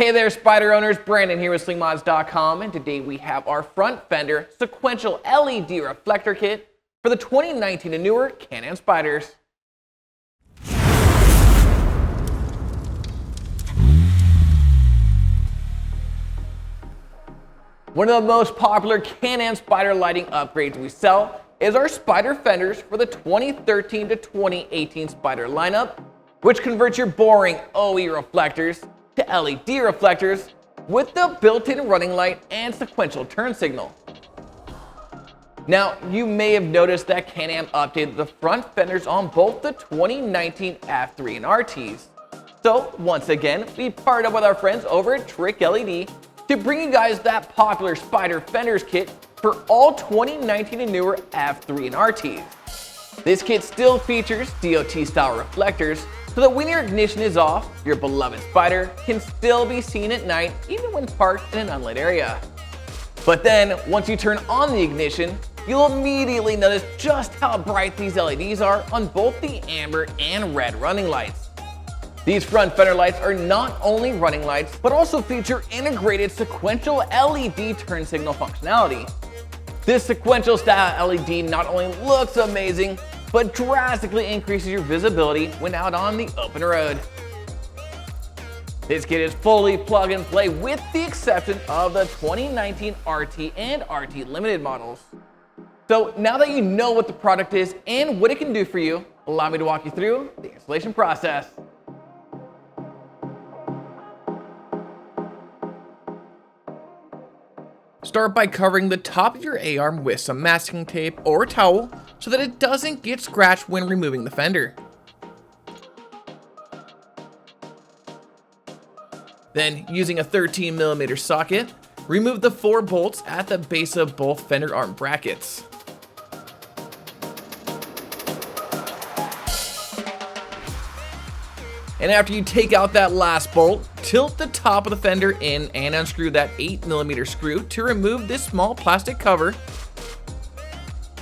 Hey there, Spyder owners, Brandon here with Slingmods.com, and today we have our front fender sequential LED reflector kit for the 2019 and newer Can-Am Spyders. One of the most popular Can-Am Spyder lighting upgrades we sell is our SpyderFenderz for the 2013 to 2018 Spyder lineup, which converts your boring OE reflectors to LED reflectors with the built-in running light and sequential turn signal. Now, you may have noticed that Can-Am updated the front fenders on both the 2019 F3 and RTs. So once again, we partnered up with our friends over at TricLED to bring you guys that popular SpyderFenderz kit for all 2019 and newer F3 and RTs. This kit still features DOT style reflectors, so that when your ignition is off, your beloved Spyder can still be seen at night even when parked in an unlit area. But then, once you turn on the ignition, you'll immediately notice just how bright these LEDs are on both the amber and red running lights. These front fender lights are not only running lights, but also feature integrated sequential LED turn signal functionality. This sequential style LED not only looks amazing, but drastically increases your visibility when out on the open road. This kit is fully plug and play with the exception of the 2019 RT and RT Limited models. So now that you know what the product is and what it can do for you, allow me to walk you through the installation process. Start by covering the top of your A-arm with some masking tape or towel so that it doesn't get scratched when removing the fender. Then, using a 13mm socket, remove the 4 bolts at the base of both fender arm brackets. And after you take out that last bolt, tilt the top of the fender in and unscrew that 8mm screw to remove this small plastic cover.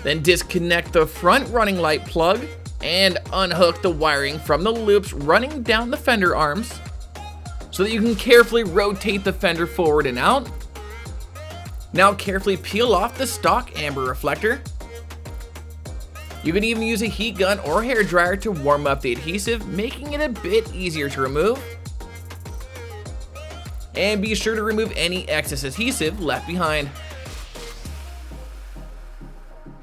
Then disconnect the front running light plug and unhook the wiring from the loops running down the fender arms so that you can carefully rotate the fender forward and out. Now carefully peel off the stock amber reflector. You can even use a heat gun or hair dryer to warm up the adhesive, making it a bit easier to remove. And be sure to remove any excess adhesive left behind.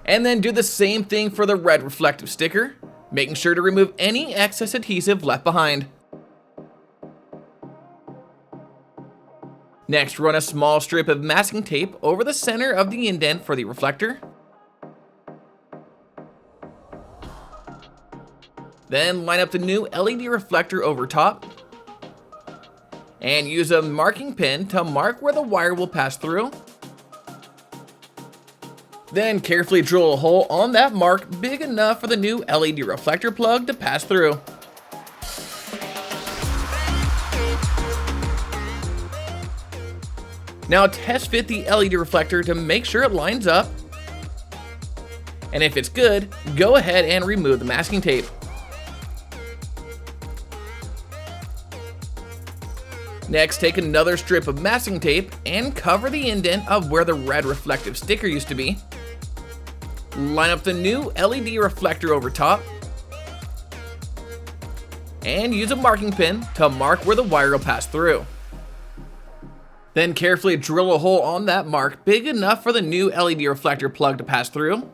And then do the same thing for the red reflective sticker, making sure to remove any excess adhesive left behind. Next, run a small strip of masking tape over the center of the indent for the reflector. Then line up the new LED reflector over top and use a marking pen to mark where the wire will pass through. Then carefully drill a hole on that mark big enough for the new LED reflector plug to pass through. Now test fit the LED reflector to make sure it lines up. And if it's good, go ahead and remove the masking tape. Next, take another strip of masking tape and cover the indent of where the red reflective sticker used to be. Line up the new LED reflector over top. And use a marking pen to mark where the wire will pass through. Then carefully drill a hole on that mark big enough for the new LED reflector plug to pass through.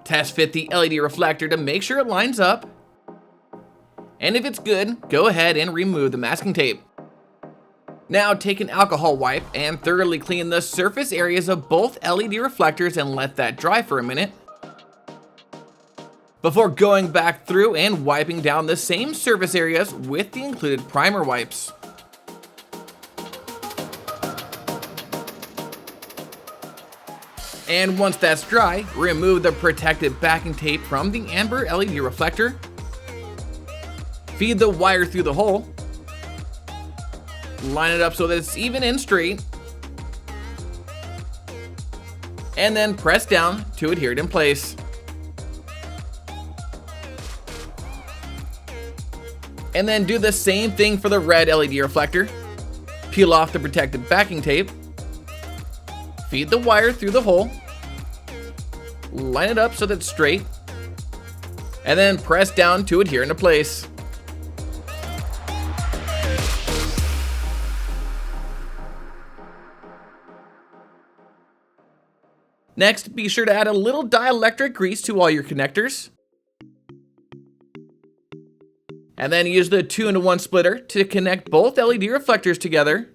Test fit the LED reflector to make sure it lines up. And if it's good, go ahead and remove the masking tape. Now take an alcohol wipe and thoroughly clean the surface areas of both LED reflectors and let that dry for a minute, before going back through and wiping down the same surface areas with the included primer wipes. And once that's dry, remove the protective backing tape from the amber LED reflector. Feed the wire through the hole. Line it up so that it's even and straight. And then press down to adhere it in place. And then do the same thing for the red LED reflector. Peel off the protective backing tape. Feed the wire through the hole. Line it up so that it's straight. And then press down to adhere into place. Next, be sure to add a little dielectric grease to all your connectors. And then use the 2-in-1 splitter to connect both LED reflectors together.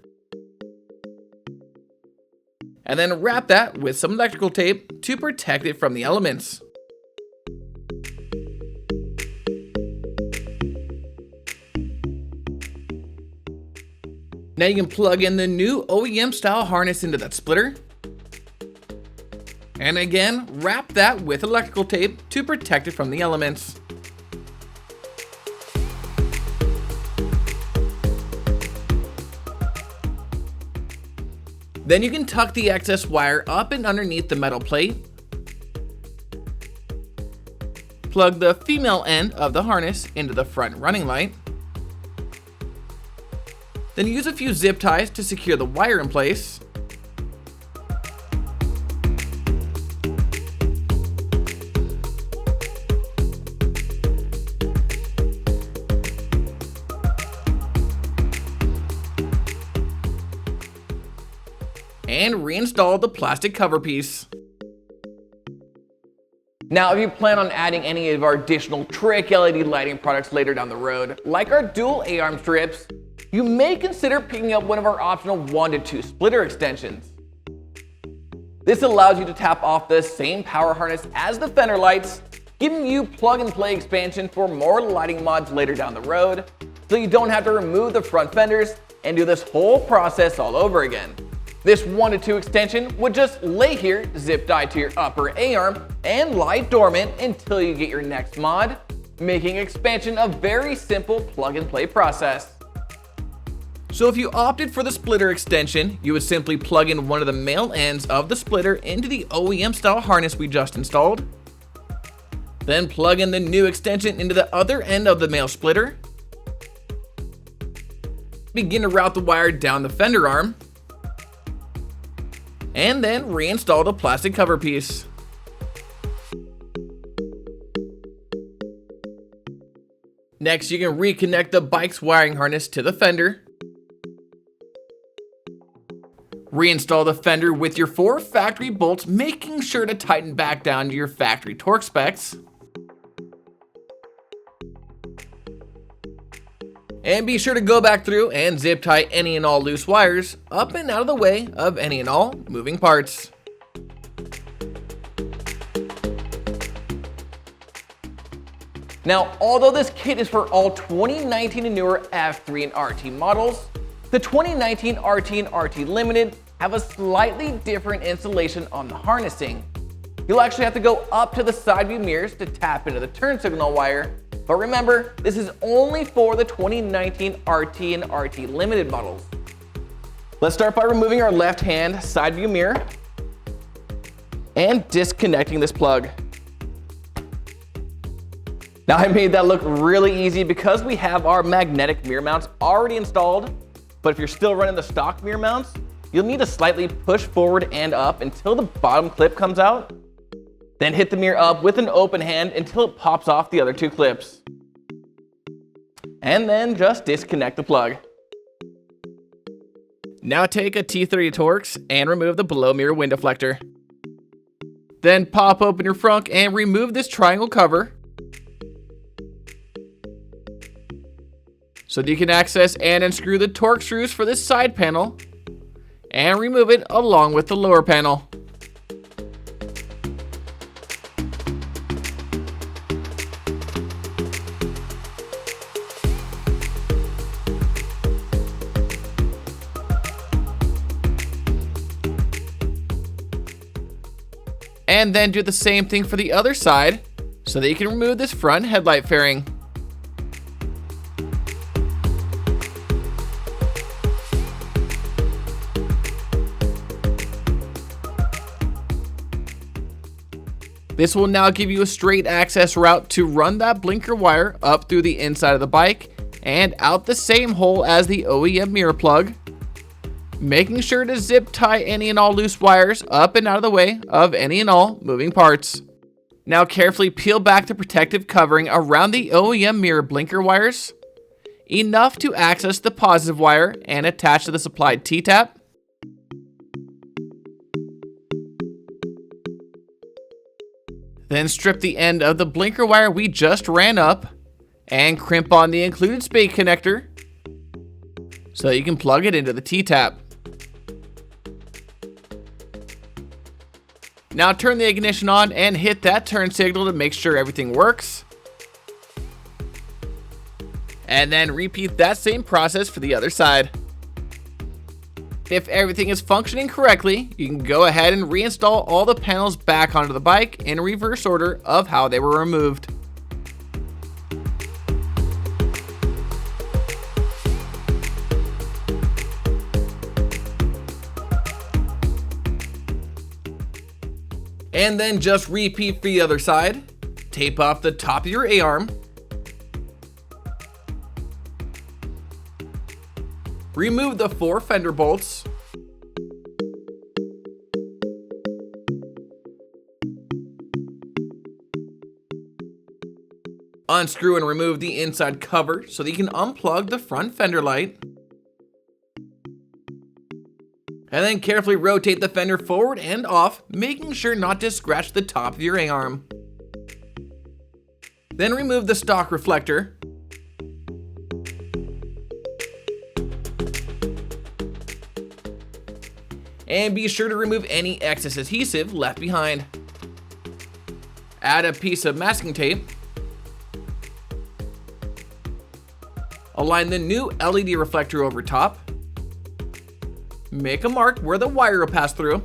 And then wrap that with some electrical tape to protect it from the elements. Now you can plug in the new OEM style harness into that splitter. And again, wrap that with electrical tape to protect it from the elements. Then you can tuck the excess wire up and underneath the metal plate. Plug the female end of the harness into the front running light. Then use a few zip ties to secure the wire in place. And reinstall the plastic cover piece. Now, if you plan on adding any of our additional TricLED lighting products later down the road, like our dual A-arm strips, you may consider picking up one of our optional 1-to-2 splitter extensions. This allows you to tap off the same power harness as the Fender lights, giving you plug-and-play expansion for more lighting mods later down the road, so you don't have to remove the front fenders and do this whole process all over again. This 1-to-2 extension would just lay here, zip tie to your upper A-arm, and lie dormant until you get your next mod, making expansion a very simple plug-and-play process. So if you opted for the splitter extension, you would simply plug in one of the male ends of the splitter into the OEM style harness we just installed. Then plug in the new extension into the other end of the male splitter. Begin to route the wire down the fender arm. And then reinstall the plastic cover piece. Next, you can reconnect the bike's wiring harness to the fender. Reinstall the fender with your 4 factory bolts, making sure to tighten back down to your factory torque specs. And be sure to go back through and zip tie any and all loose wires up and out of the way of any and all moving parts. Now, although this kit is for all 2019 and newer F3 and RT models, the 2019 RT and RT Limited have a slightly different installation on the harnessing. You'll actually have to go up to the side view mirrors to tap into the turn signal wire. But remember, this is only for the 2019 RT and RT Limited models. Let's start by removing our left-hand side view mirror and disconnecting this plug. Now, I made that look really easy because we have our magnetic mirror mounts already installed, but if you're still running the stock mirror mounts, you'll need to slightly push forward and up until the bottom clip comes out. Then hit the mirror up with an open hand until it pops off the other 2 clips. And then just disconnect the plug. Now take a T30 Torx and remove the below mirror wind deflector. Then pop open your frunk and remove this triangle cover so that you can access and unscrew the Torx screws for this side panel and remove it along with the lower panel. And then do the same thing for the other side so that you can remove this front headlight fairing. This will now give you a straight access route to run that blinker wire up through the inside of the bike and out the same hole as the OEM mirror plug, making sure to zip tie any and all loose wires up and out of the way of any and all moving parts. Now carefully peel back the protective covering around the OEM mirror blinker wires, enough to access the positive wire and attach to the supplied T-tap. Then strip the end of the blinker wire we just ran up and crimp on the included spade connector so you can plug it into the T-tap. Now turn the ignition on and hit that turn signal to make sure everything works. And then repeat that same process for the other side. If everything is functioning correctly, you can go ahead and reinstall all the panels back onto the bike in reverse order of how they were removed. And then just repeat for the other side. Tape off the top of your A-arm. Remove the 4 fender bolts. Unscrew and remove the inside cover so that you can unplug the front fender light. And then carefully rotate the fender forward and off, making sure not to scratch the top of your A-arm. Then remove the stock reflector. And be sure to remove any excess adhesive left behind. Add a piece of masking tape. Align the new LED reflector over top. Make a mark where the wire will pass through.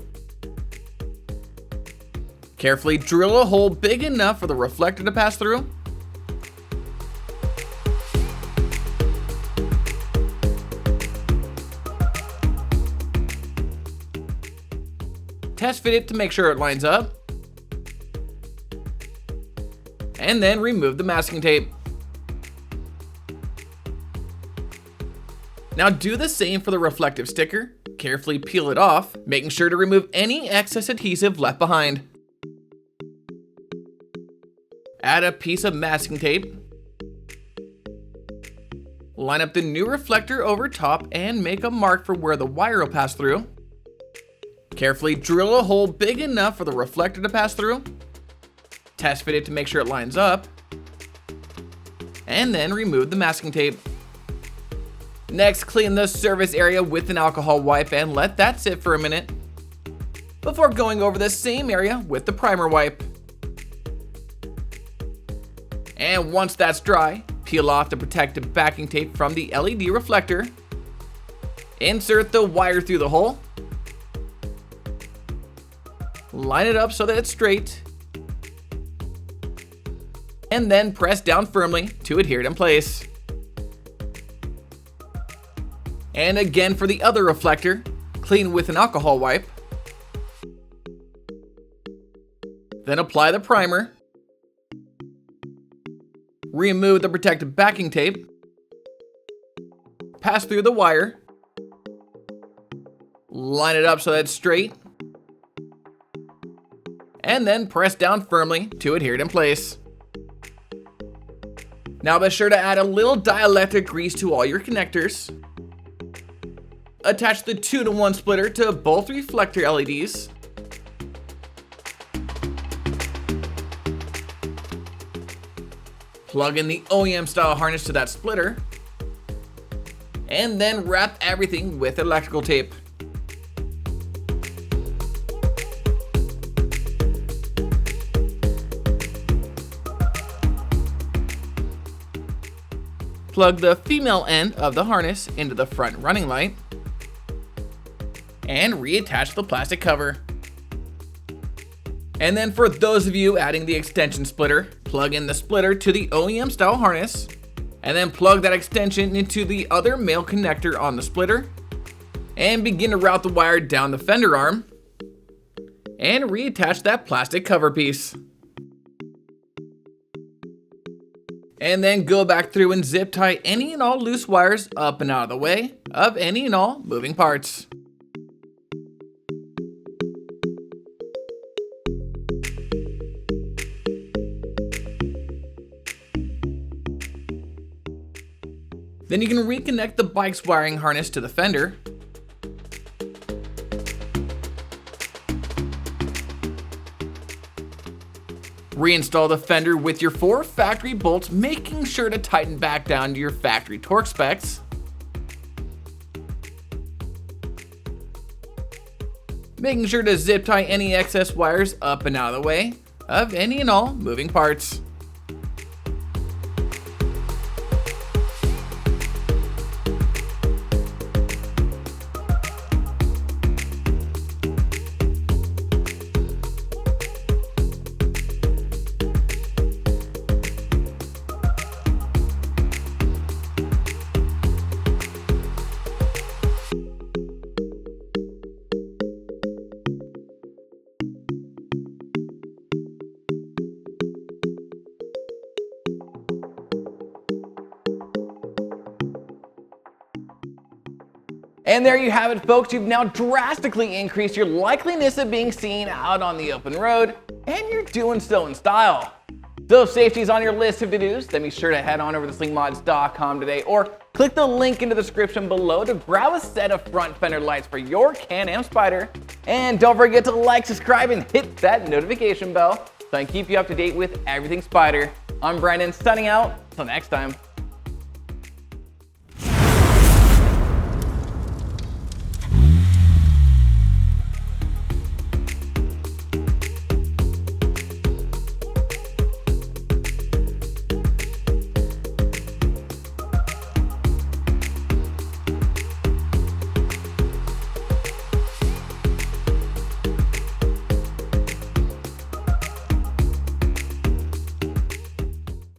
Carefully drill a hole big enough for the reflector to pass through. Test fit it to make sure it lines up. And then remove the masking tape. Now do the same for the reflective sticker. Carefully peel it off, making sure to remove any excess adhesive left behind. Add a piece of masking tape. Line up the new reflector over top and make a mark for where the wire will pass through. Carefully drill a hole big enough for the reflector to pass through. Test fit it to make sure it lines up. And then remove the masking tape. Next, clean the surface area with an alcohol wipe and let that sit for a minute before going over the same area with the primer wipe. And once that's dry, peel off the protective backing tape from the LED reflector. Insert the wire through the hole. Line it up so that it's straight. And then press down firmly to adhere it in place. And again for the other reflector, clean with an alcohol wipe. Then apply the primer. Remove the protective backing tape. Pass through the wire. Line it up so that it's straight. And then press down firmly to adhere it in place. Now be sure to add a little dielectric grease to all your connectors. Attach the 2-to-1 splitter to both reflector LEDs. Plug in the OEM style harness to that splitter. And then wrap everything with electrical tape. Plug the female end of the harness into the front running light and reattach the plastic cover. And then for those of you adding the extension splitter, plug in the splitter to the OEM style harness and then plug that extension into the other male connector on the splitter and begin to route the wire down the fender arm and reattach that plastic cover piece. And then go back through and zip tie any and all loose wires up and out of the way of any and all moving parts. Then you can reconnect the bike's wiring harness to the fender. Reinstall the fender with your 4 factory bolts, making sure to tighten back down to your factory torque specs. Making sure to zip tie any excess wires up and out of the way of any and all moving parts. And there you have it, folks. You've now drastically increased your likeliness of being seen out on the open road, and you're doing so in style. So if safety is on your list of to-dos, then be sure to head on over to slingmods.com today, or click the link in the description below to grab a set of front fender lights for your Can-Am Spyder. And don't forget to like, subscribe, and hit that notification bell so I can keep you up to date with everything Spyder. I'm Brandon, signing out. Till next time.